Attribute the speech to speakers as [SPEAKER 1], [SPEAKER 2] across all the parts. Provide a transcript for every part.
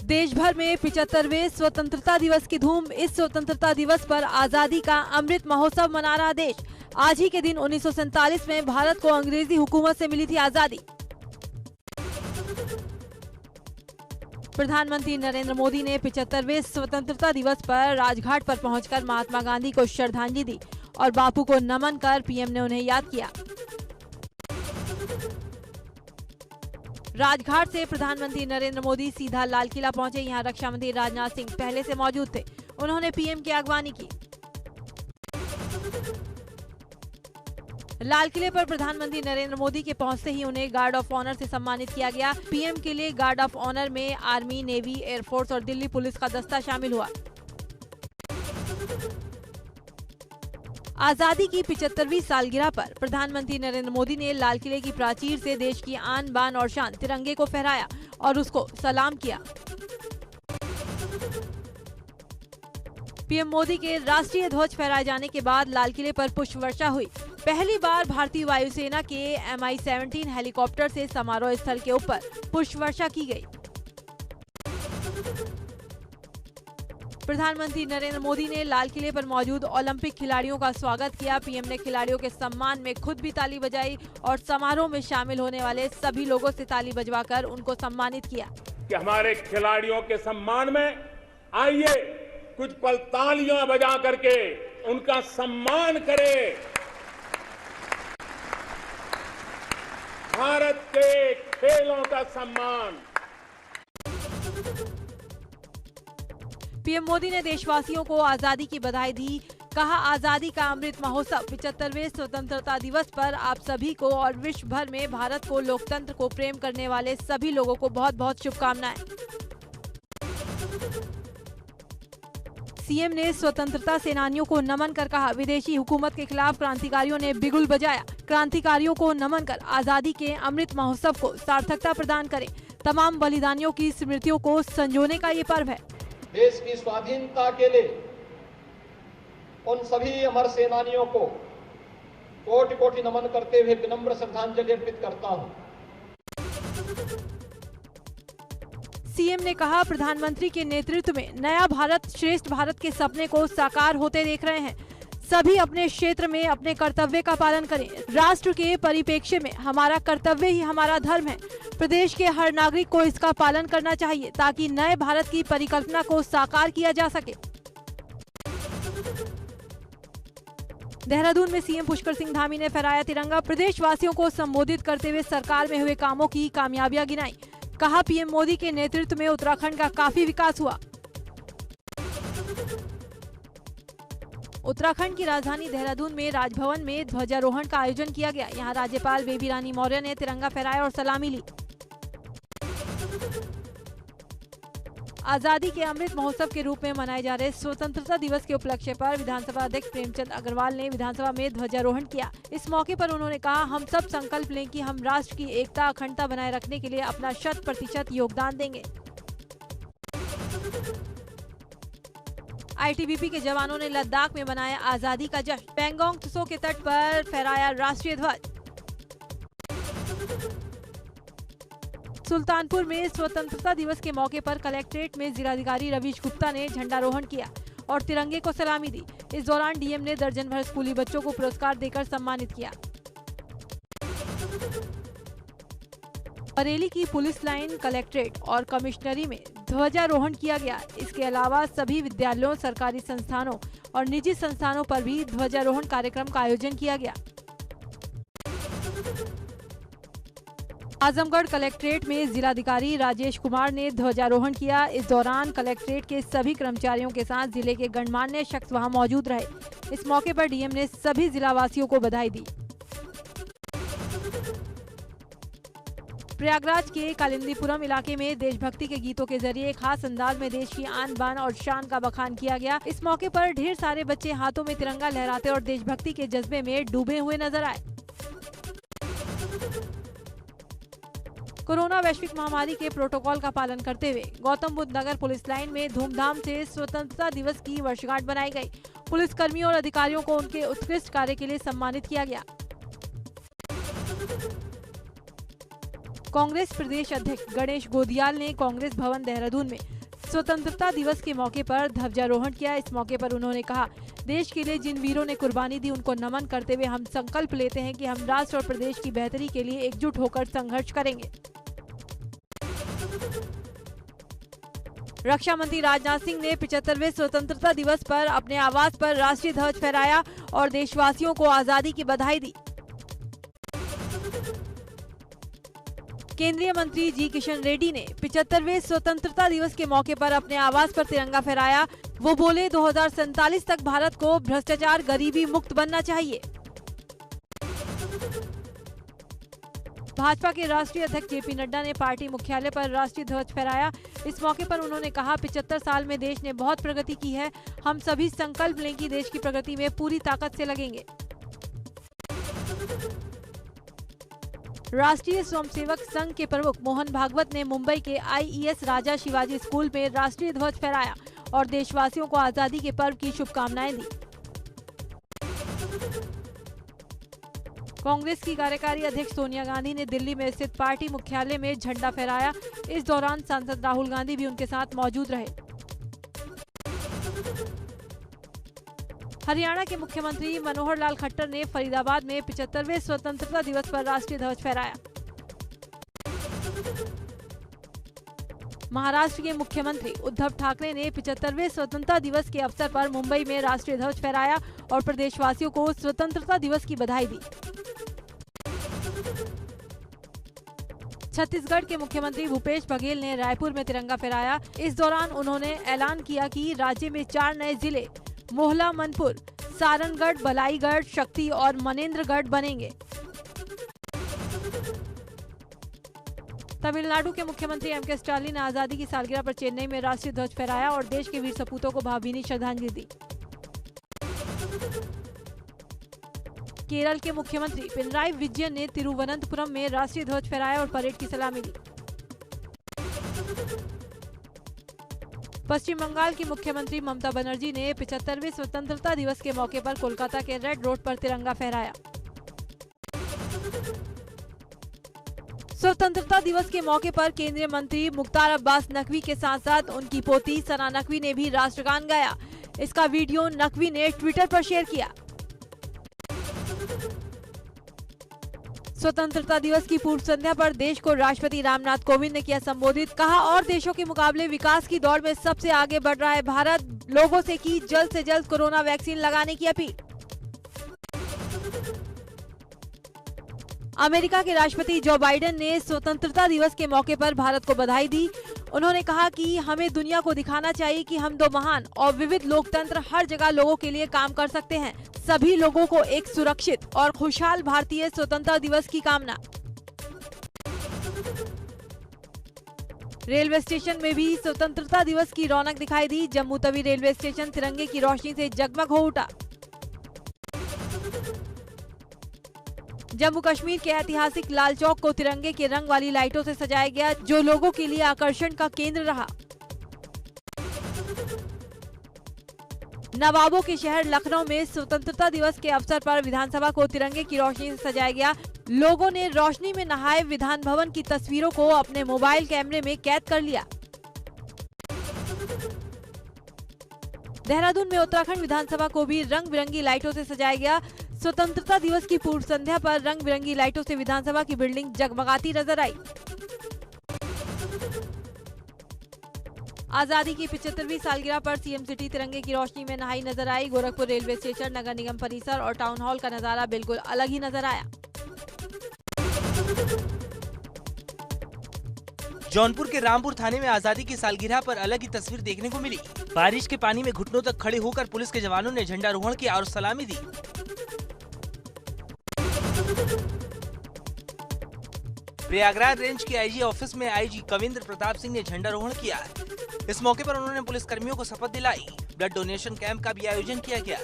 [SPEAKER 1] देश भर में 75वें स्वतंत्रता दिवस की धूम। इस स्वतंत्रता दिवस पर आजादी का अमृत महोत्सव मना रहा देश। आज ही के दिन 1947 में भारत को अंग्रेजी हुकूमत से मिली थी आजादी। प्रधानमंत्री नरेंद्र मोदी ने 75वें स्वतंत्रता दिवस पर राजघाट पर पहुंचकर महात्मा गांधी को श्रद्धांजलि दी और बापू को नमन कर पीएम ने उन्हें याद किया। राजघाट से प्रधानमंत्री नरेंद्र मोदी सीधा लाल किला पहुंचे। यहां रक्षा मंत्री राजनाथ सिंह पहले से मौजूद थे। उन्होंने पीएम की अगवानी की। लाल किले पर प्रधानमंत्री नरेंद्र मोदी के पहुंचते ही उन्हें गार्ड ऑफ ऑनर से सम्मानित किया गया। पीएम के लिए गार्ड ऑफ ऑनर में आर्मी, नेवी, एयरफोर्स और दिल्ली पुलिस का दस्ता शामिल हुआ। आजादी की 75वीं सालगिरह पर प्रधानमंत्री नरेंद्र मोदी ने लाल किले की प्राचीर से देश की आन बान और शान तिरंगे को फहराया और उसको सलाम किया। पीएम मोदी के राष्ट्रीय ध्वज फहराए जाने के बाद लाल किले पर पुष्प वर्षा हुई। पहली बार भारतीय वायुसेना के Mi-17 हेलीकॉप्टर से समारोह स्थल के ऊपर पुष्प वर्षा की गई। प्रधानमंत्री नरेंद्र मोदी ने लाल किले पर मौजूद ओलंपिक खिलाड़ियों का स्वागत किया। पीएम ने खिलाड़ियों के सम्मान में खुद भी ताली बजाई और समारोह में शामिल होने वाले सभी लोगों से ताली बजवाकर उनको सम्मानित किया।
[SPEAKER 2] कि हमारे खिलाड़ियों के सम्मान में आइए कुछ पल तालियां बजा करके उनका सम्मान करें। भारत के खेलों का सम्मान।
[SPEAKER 1] पीएम मोदी ने देशवासियों को आजादी की बधाई दी। कहा, आजादी का अमृत महोत्सव 75वें स्वतंत्रता दिवस पर आप सभी को और विश्व भर में भारत को, लोकतंत्र को प्रेम करने वाले सभी लोगों को बहुत बहुत शुभकामनाएं। सीएम ने स्वतंत्रता सेनानियों को नमन कर कहा, विदेशी हुकूमत के खिलाफ क्रांतिकारियों ने बिगुल बजाया। क्रांतिकारियों को नमन कर आजादी के अमृत महोत्सव को सार्थकता प्रदान करें। तमाम बलिदानियों की स्मृतियों को संजोने का ये पर्व है।
[SPEAKER 3] देश की स्वाधीनता के लिए उन सभी अमर सेनानियों को कोटि कोटि नमन करते हुए विनम्र श्रद्धांजलि अर्पित करता हूं।
[SPEAKER 1] सीएम ने कहा, प्रधानमंत्री के नेतृत्व में नया भारत, श्रेष्ठ भारत के सपने को साकार होते देख रहे हैं। सभी अपने क्षेत्र में अपने कर्तव्य का पालन करें। राष्ट्र के परिप्रेक्ष्य में हमारा कर्तव्य ही हमारा धर्म है। प्रदेश के हर नागरिक को इसका पालन करना चाहिए ताकि नए भारत की परिकल्पना को साकार किया जा सके। देहरादून में सीएम पुष्कर सिंह धामी ने फहराया तिरंगा। प्रदेशवासियों को संबोधित करते हुए सरकार में हुए कामों की कामयाबियां गिनाई। कहा, पीएम मोदी के नेतृत्व में उत्तराखंड का काफी विकास हुआ। उत्तराखंड की राजधानी देहरादून में राजभवन में ध्वजारोहण का आयोजन किया गया। यहां राज्यपाल बेबी रानी मौर्य ने तिरंगा फहराया और सलामी ली। आजादी के अमृत महोत्सव के रूप में मनाए जा रहे स्वतंत्रता दिवस के उपलक्ष्य पर विधानसभा अध्यक्ष प्रेमचंद अग्रवाल ने विधानसभा में ध्वजारोहण किया। इस मौके पर उन्होंने कहा, हम सब संकल्प लें कि हम राष्ट्र की एकता, अखंडता बनाए रखने के लिए अपना 100% योगदान देंगे। आईटीबीपी के जवानों ने लद्दाख में मनाया आजादी का जश्न। पैंगोंग त्सो के तट पर फहराया राष्ट्रीय ध्वज। सुल्तानपुर में स्वतंत्रता दिवस के मौके पर कलेक्ट्रेट में जिलाधिकारी रवीश गुप्ता ने झंडारोहण किया और तिरंगे को सलामी दी। इस दौरान डीएम ने दर्जन भर स्कूली बच्चों को पुरस्कार देकर सम्मानित किया। बरेली की पुलिस लाइन, कलेक्ट्रेट और कमिश्नरी में ध्वजारोहण किया गया। इसके अलावा सभी विद्यालयों, सरकारी संस्थानों और निजी संस्थानों पर भी ध्वजारोहण कार्यक्रम का आयोजन किया गया। आजमगढ़ कलेक्ट्रेट में जिलाधिकारी राजेश कुमार ने ध्वजारोहण किया। इस दौरान कलेक्ट्रेट के सभी कर्मचारियों के साथ जिले के गणमान्य शख्स वहां मौजूद रहे। इस मौके पर डीएम ने सभी जिलावासियों को बधाई दी। प्रयागराज के कालिंदीपुरम इलाके में देशभक्ति के गीतों के जरिए खास अंदाज में देश की आन बान और शान का बखान किया गया। इस मौके पर ढेर सारे बच्चे हाथों में तिरंगा लहराते और देशभक्ति के जज्बे में डूबे हुए नजर आए। कोरोना वैश्विक महामारी के प्रोटोकॉल का पालन करते हुए गौतम बुद्ध नगर पुलिस लाइन में धूमधाम से स्वतंत्रता दिवस की वर्षगांठ बनाई गई। पुलिस कर्मियों और अधिकारियों को उनके उत्कृष्ट कार्य के लिए सम्मानित किया गया। कांग्रेस प्रदेश अध्यक्ष गणेश गोदियाल ने कांग्रेस भवन देहरादून में स्वतंत्रता दिवस के मौके पर ध्वजारोहण किया। इस मौके पर उन्होंने कहा, देश के लिए जिन वीरों ने कुर्बानी दी उनको नमन करते हुए हम संकल्प लेते हैं कि हम राष्ट्र और प्रदेश की बेहतरी के लिए एकजुट होकर संघर्ष करेंगे। रक्षा मंत्री राजनाथ सिंह ने 75वें स्वतंत्रता दिवस पर अपने आवास पर राष्ट्रीय ध्वज फहराया और देशवासियों को आजादी की बधाई दी। केंद्रीय मंत्री जी किशन रेड्डी ने 75वें स्वतंत्रता दिवस के मौके पर अपने आवास पर तिरंगा फहराया। वो बोले, 2047 तक भारत को भ्रष्टाचार, गरीबी मुक्त बनना चाहिए। भाजपा के राष्ट्रीय अध्यक्ष जेपी नड्डा ने पार्टी मुख्यालय पर राष्ट्रीय ध्वज फहराया। इस मौके पर उन्होंने कहा, 75 साल में देश ने बहुत प्रगति की है। हम सभी संकल्प लें कि देश की प्रगति में पूरी ताकत से लगेंगे। राष्ट्रीय स्वयंसेवक संघ के प्रमुख मोहन भागवत ने मुंबई के IES राजा शिवाजी स्कूल में राष्ट्रीय ध्वज फहराया और देशवासियों को आजादी के पर्व की शुभकामनाएं दी। कांग्रेस की कार्यकारी अध्यक्ष सोनिया गांधी ने दिल्ली में स्थित पार्टी मुख्यालय में झंडा फहराया। इस दौरान सांसद राहुल गांधी भी उनके साथ मौजूद रहे। हरियाणा के मुख्यमंत्री मनोहर लाल खट्टर ने फरीदाबाद में 75वें स्वतंत्रता दिवस पर राष्ट्रीय ध्वज फहराया। महाराष्ट्र के मुख्यमंत्री उद्धव ठाकरे ने 75वें स्वतंत्रता दिवस के अवसर पर मुंबई में राष्ट्रीय ध्वज फहराया और प्रदेशवासियों को स्वतंत्रता दिवस की बधाई दी। छत्तीसगढ़ के मुख्यमंत्री भूपेश बघेल ने रायपुर में तिरंगा फहराया। इस दौरान उन्होंने ऐलान किया कि राज्य में 4 नए जिले मोहला, मनपुर, सारनगढ़, बलाईगढ़, शक्ति और मनेन्द्रगढ़ बनेंगे। तमिलनाडु के मुख्यमंत्री M.K. स्टालिन ने आजादी की सालगिरह पर चेन्नई में राष्ट्रीय ध्वज फहराया और देश के वीर सपूतों को भावभीनी श्रद्धांजलि दी। केरल के मुख्यमंत्री पिनराई विजयन ने तिरुवनंतपुरम में राष्ट्रीय ध्वज फहराया और परेड की सलामी ली। पश्चिम बंगाल की मुख्यमंत्री ममता बनर्जी ने 75वें स्वतंत्रता दिवस के मौके पर कोलकाता के रेड रोड पर तिरंगा फहराया। स्वतंत्रता दिवस के मौके पर केंद्रीय मंत्री मुख्तार अब्बास नकवी के साथ साथ उनकी पोती सना नकवी ने भी राष्ट्रगान गाया। इसका वीडियो नकवी ने ट्विटर पर शेयर किया। स्वतंत्रता दिवस की पूर्व संध्या पर देश को राष्ट्रपति रामनाथ कोविंद ने किया संबोधित। कहा, और देशों के मुकाबले विकास की दौड़ में सबसे आगे बढ़ रहा है भारत। लोगों से की जल्द से जल्द कोरोना वैक्सीन लगाने की अपील। अमेरिका के राष्ट्रपति जो बाइडेन ने स्वतंत्रता दिवस के मौके पर भारत को बधाई दी। उन्होंने कहा कि हमें दुनिया को दिखाना चाहिए कि हम 2 महान और विविध लोकतंत्र हर जगह लोगों के लिए काम कर सकते हैं। सभी लोगों को एक सुरक्षित और खुशहाल भारतीय स्वतंत्रता दिवस की कामना। रेलवे स्टेशन में भी स्वतंत्रता दिवस की रौनक दिखाई दी। जम्मू तवी रेलवे स्टेशन तिरंगे की रोशनी से जगमग हो उठा। जम्मू कश्मीर के ऐतिहासिक लाल चौक को तिरंगे के रंग वाली लाइटों से सजाया गया, जो लोगों के लिए आकर्षण का केंद्र रहा। नवाबों के शहर लखनऊ में स्वतंत्रता दिवस के अवसर पर विधानसभा को तिरंगे की रोशनी से सजाया गया। लोगों ने रोशनी में नहाए विधान भवन की तस्वीरों को अपने मोबाइल कैमरे में कैद कर लिया। देहरादून में उत्तराखंड विधानसभा को भी रंग बिरंगी लाइटों से सजाया गया। स्वतंत्रता दिवस की पूर्व संध्या पर रंग बिरंगी लाइटों से विधानसभा की बिल्डिंग जगमगाती नजर आई। आजादी की 75वीं सालगिरह पर सीएम सिटी तिरंगे की रोशनी में नहाई नजर आई। गोरखपुर रेलवे स्टेशन, नगर निगम परिसर और टाउन हॉल का नजारा बिल्कुल अलग ही नजर आया।
[SPEAKER 4] जौनपुर के रामपुर थाने में आजादी की सालगिरह पर अलग ही तस्वीर देखने को मिली। बारिश के पानी में घुटनों तक खड़े होकर पुलिस के जवानों ने झंडारोहण किया और सलामी दी। प्रयागराज रेंज के आईजी ऑफिस में आईजी कविंद्र प्रताप सिंह ने झंडारोहण किया। इस मौके पर उन्होंने पुलिस कर्मियों को शपथ दिलाई। ब्लड डोनेशन कैंप का भी आयोजन किया गया।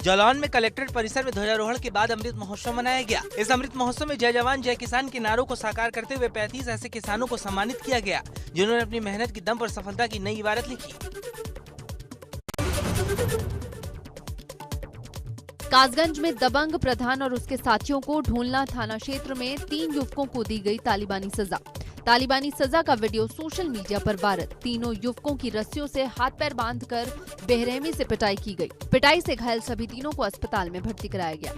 [SPEAKER 4] जालौन में कलेक्ट्रेट परिसर में ध्वजारोहण के बाद अमृत महोत्सव मनाया गया। इस अमृत महोत्सव में जय जवान जय किसान के नारों को साकार करते हुए 35 ऐसे किसानों को सम्मानित किया गया, जिन्होंने अपनी मेहनत की दम पर सफलता की नई इबारत लिखी।
[SPEAKER 5] कासगंज में दबंग प्रधान और उसके साथियों को ढोलना थाना क्षेत्र में 3 युवकों को दी गई तालिबानी सजा। तालिबानी सजा का वीडियो सोशल मीडिया पर वायरल। तीनों युवकों की रस्सियों से हाथ पैर बांधकर बेरहमी से पिटाई की गई। पिटाई से घायल सभी तीनों को अस्पताल में भर्ती कराया गया।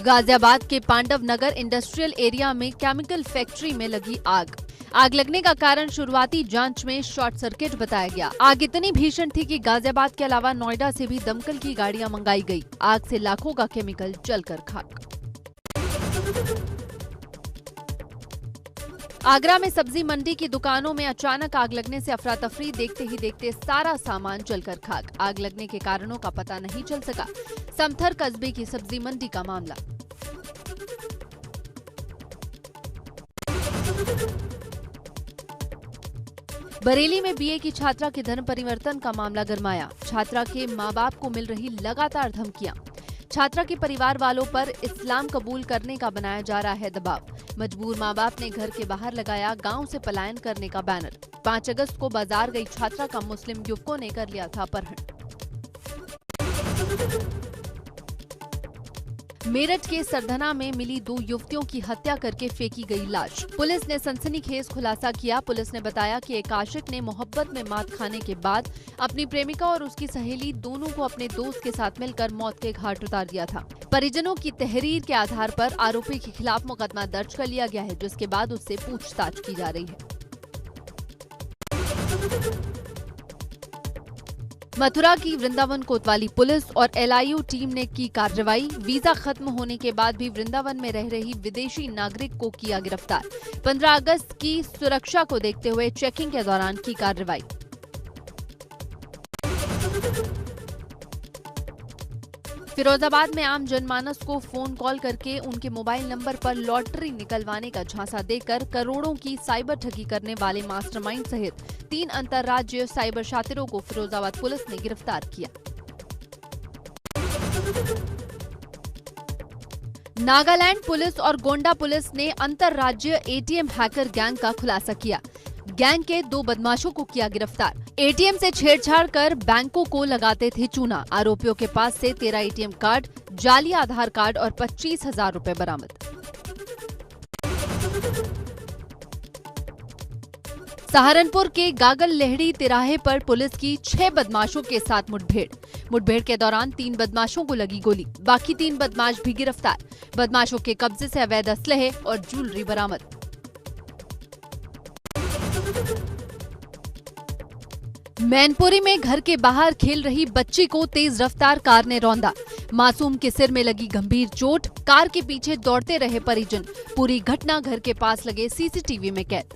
[SPEAKER 5] गाजियाबाद के पांडव नगर इंडस्ट्रियल एरिया में केमिकल फैक्ट्री में लगी आग। आग लगने का कारण शुरुआती जांच में शॉर्ट सर्किट बताया गया। आग इतनी भीषण थी कि गाजियाबाद के अलावा नोएडा से भी दमकल की गाड़ियां मंगाई गई। आग से लाखों का केमिकल जलकर खाक। आगरा में सब्जी मंडी की दुकानों में अचानक आग लगने से अफरा तफरी। देखते ही देखते सारा सामान जलकर खाक। आग लगने के कारणों का पता नहीं चल सका। समथर कस्बे की सब्जी मंडी का मामला। बरेली में बीए की छात्रा के धर्म परिवर्तन का मामला गरमाया। छात्रा के मां बाप को मिल रही लगातार धमकियां। छात्रा के परिवार वालों पर इस्लाम कबूल करने का बनाया जा रहा है दबाव। मजबूर मां बाप ने घर के बाहर लगाया गांव से पलायन करने का बैनर। 5 अगस्त को बाजार गई छात्रा का मुस्लिम युवकों ने कर लिया था अपहरण। मेरठ के सरधना में मिली 2 युवतियों की हत्या करके फेंकी गई लाश। पुलिस ने सनसनीखेज खुलासा किया। पुलिस ने बताया कि एक आशिक ने मोहब्बत में मात खाने के बाद अपनी प्रेमिका और उसकी सहेली दोनों को अपने दोस्त के साथ मिलकर मौत के घाट उतार दिया था। परिजनों की तहरीर के आधार पर आरोपी के खिलाफ मुकदमा दर्ज कर लिया गया है, जिसके बाद उससे पूछताछ की जा रही है। मथुरा की वृंदावन कोतवाली पुलिस और LIU टीम ने की कार्रवाई। वीजा खत्म होने के बाद भी वृंदावन में रह रही विदेशी नागरिक को किया गिरफ्तार। 15 अगस्त की सुरक्षा को देखते हुए चेकिंग के दौरान की कार्रवाई। फिरोजाबाद में आम जनमानस को फोन कॉल करके उनके मोबाइल नंबर पर लॉटरी निकलवाने का झांसा देकर करोड़ों की साइबर ठगी करने वाले मास्टरमाइंड सहित 3 अंतर्राज्यीय साइबर शातिरों को फिरोजाबाद पुलिस ने गिरफ्तार किया। नागालैंड पुलिस और गोंडा पुलिस ने अंतर्राज्यीय ATM हैकर गैंग का खुलासा किया। गैंग के 2 बदमाशों को किया गिरफ्तार। ATM से छेड़छाड़ कर बैंकों को लगाते थे चूना। आरोपियों के पास से 13 ATM कार्ड, जाली आधार कार्ड और 25,000 रुपए बरामद। सहारनपुर के गागल लेहड़ी तिराहे पर पुलिस की 6 बदमाशों के साथ मुठभेड़ के दौरान 3 बदमाशों को लगी गोली। बाकी 3 बदमाश भी गिरफ्तार। बदमाशों के कब्जे से अवैध असलहे और ज्वेलरी बरामद। मैनपुरी में घर के बाहर खेल रही बच्ची को तेज रफ्तार कार ने रौंदा। मासूम के सिर में लगी गंभीर चोट। कार के पीछे दौड़ते रहे परिजन। पूरी घटना घर के पास लगे CCTV में कैद।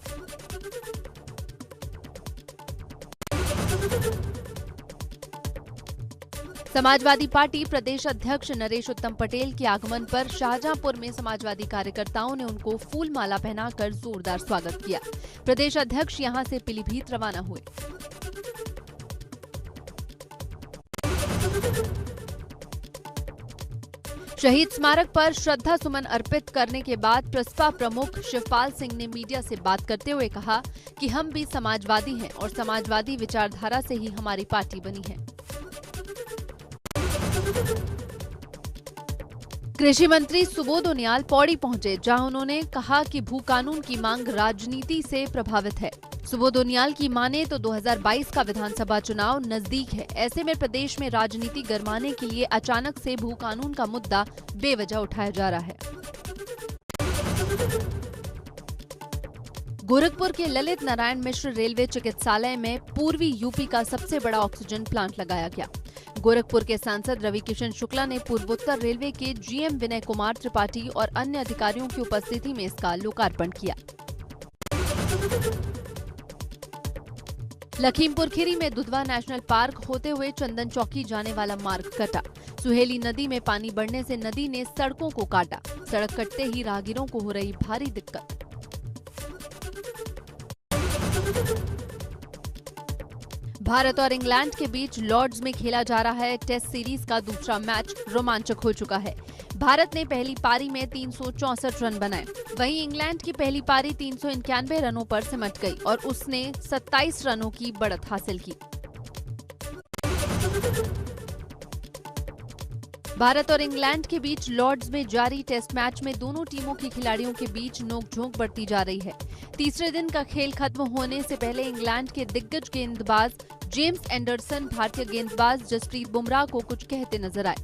[SPEAKER 5] समाजवादी पार्टी प्रदेश अध्यक्ष नरेश उत्तम पटेल के आगमन पर शाहजहांपुर में समाजवादी कार्यकर्ताओं ने उनको फूल माला पहनाकर जोरदार स्वागत किया। प्रदेश अध्यक्ष यहां से पीलीभीत रवाना हुए। शहीद स्मारक पर श्रद्धा सुमन अर्पित करने के बाद प्रसपा प्रमुख शिवपाल सिंह ने मीडिया से बात करते हुए कहा कि हम भी समाजवादी हैं और समाजवादी विचारधारा से ही हमारी पार्टी बनी है। कृषि मंत्री सुबोध उनियाल पौड़ी पहुंचे, जहां उन्होंने कहा कि भू कानून की मांग राजनीति से प्रभावित है। सुबोध उनियाल की माने तो 2022 का विधानसभा चुनाव नजदीक है। ऐसे में प्रदेश में राजनीति गरमाने के लिए अचानक से भू कानून का मुद्दा बेवजह उठाया जा रहा है। गोरखपुर के ललित नारायण मिश्र रेलवे चिकित्सालय में पूर्वी यूपी का सबसे बड़ा ऑक्सीजन प्लांट लगाया गया। गोरखपुर के सांसद रवि किशन शुक्ला ने पूर्वोत्तर रेलवे के GM विनय कुमार त्रिपाठी और अन्य अधिकारियों की उपस्थिति में इसका लोकार्पण किया। लखीमपुर खीरी में दुधवा नेशनल पार्क होते हुए चंदन चौकी जाने वाला मार्ग कटा। सुहेली नदी में पानी बढ़ने से नदी ने सड़कों को काटा। सड़क कटते ही राहगीरों को हो रही भारी दिक्कत। भारत और इंग्लैंड के बीच लॉर्ड्स में खेला जा रहा है टेस्ट सीरीज का दूसरा मैच रोमांचक हो चुका है। भारत ने पहली पारी में 364 रन बनाए, वहीं इंग्लैंड की पहली पारी 391 रनों पर सिमट गई और उसने 27 रनों की बढ़त हासिल की। भारत और इंग्लैंड के बीच लॉर्ड्स में जारी टेस्ट मैच में दोनों टीमों के खिलाड़ियों के बीच नोकझोंक बढ़ती जा रही है। तीसरे दिन का खेल खत्म होने से पहले इंग्लैंड के दिग्गज गेंदबाज जेम्स एंडरसन भारतीय गेंदबाज जसप्रीत बुमराह को कुछ कहते नजर आए।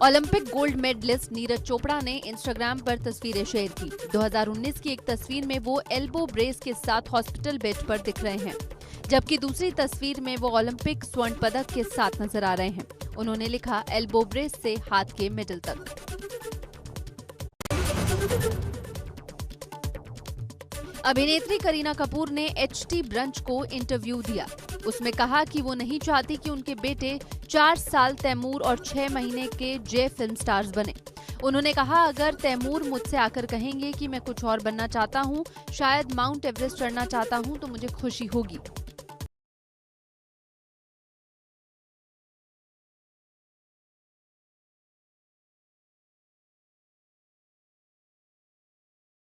[SPEAKER 5] Olympic gold medalist Neeraj Chopra ने इंस्टाग्राम पर तस्वीरें शेयर की। 2019 की एक तस्वीर में वो एल्बो ब्रेस के साथ हॉस्पिटल बेड पर दिख रहे हैं, जबकि दूसरी तस्वीर में वो ओलंपिक स्वर्ण पदक के साथ नजर आ रहे हैं। उन्होंने लिखा, एल्बो ब्रेस से हाथ के मेडल तक। अभिनेत्री करीना कपूर ने HT ब्रंच को इंटरव्यू दिया। उसमें कहा कि वो नहीं चाहती कि उनके बेटे 4 साल तैमूर और 6 महीने के जय फिल्म स्टार्स बने। उन्होंने कहा, अगर तैमूर मुझसे आकर कहेंगे कि मैं कुछ और बनना चाहता हूँ, शायद माउंट एवरेस्ट चढ़ना चाहता हूँ, तो मुझे खुशी होगी।